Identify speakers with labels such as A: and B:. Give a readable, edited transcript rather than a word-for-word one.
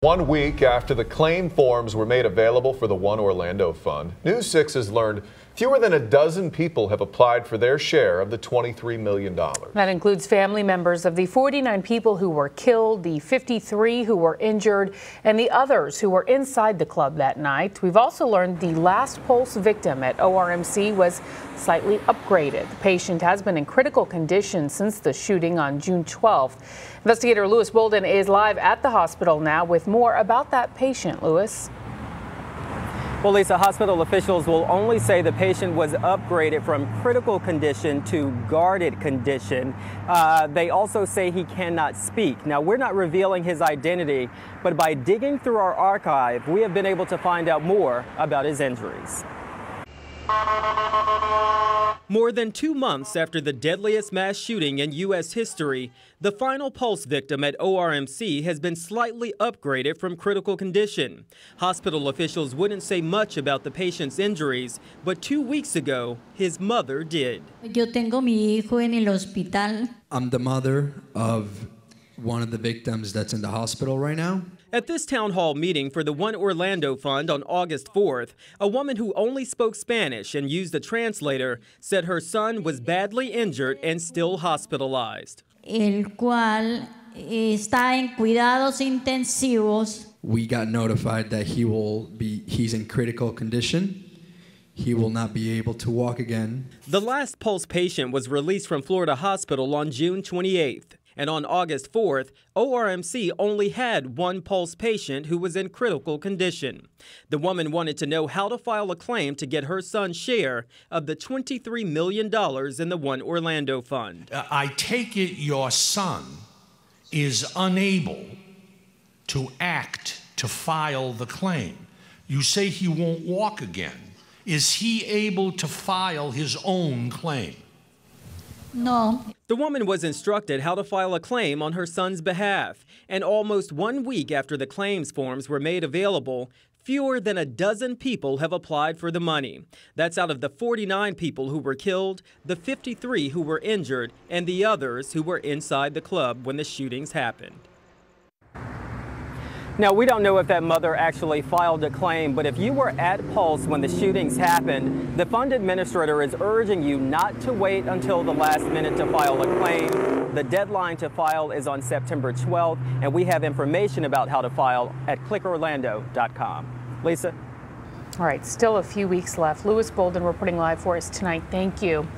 A: 1 week after the claim forms were made available for the OneOrlando Fund, News 6 has learned fewer than a dozen people have applied for their share of the $23 million.
B: That includes family members of the 49 people who were killed, the 53 who were injured, and the others who were inside the club that night. We've also learned the last Pulse victim at ORMC was slightly upgraded. The patient has been in critical condition since the shooting on June 12th. Investigator Lewis Bolden is live at the hospital now with more about that patient. Lewis.
C: Well, Lisa, hospital officials will only say the patient was upgraded from critical condition to guarded condition. They also say he cannot speak. Now, we're not revealing his identity, but by digging through our archive, we have been able to find out more about his injuries. More than 2 months after the deadliest mass shooting in U.S. history, the final Pulse victim at ORMC has been slightly upgraded from critical condition. Hospital officials wouldn't say much about the patient's injuries, but 2 weeks ago, his mother did.
D: Yo tengo mi hijo en el hospital.
E: I'm the mother of one of the victims that's in the hospital right now.
C: At this town hall meeting for the OneOrlando Fund on August 4th, a woman who only spoke Spanish and used a translator said her son was badly injured and still hospitalized.
D: El cual está en cuidados intensivos.
E: We got notified that he's in critical condition. He will not be able to walk again.
C: The last Pulse patient was released from Florida Hospital on June 28th. And on August 4th, ORMC only had one Pulse patient who was in critical condition. The woman wanted to know how to file a claim to get her son's share of the $23 million in the OneOrlando Fund.
F: I take it your son is unable to act to file the claim. You say he won't walk again. Is he able to file his own claim?
D: No.
C: The woman was instructed how to file a claim on her son's behalf, and almost 1 week after the claims forms were made available, fewer than a dozen people have applied for the money. That's out of the 49 people who were killed, the 53 who were injured, and the others who were inside the club when the shootings happened. Now, we don't know if that mother actually filed a claim, but if you were at Pulse when the shootings happened, the fund administrator is urging you not to wait until the last minute to file a claim. The deadline to file is on September 12th, and we have information about how to file at clickorlando.com. Lisa?
B: All right, still a few weeks left. Lewis Bolden reporting live for us tonight. Thank you.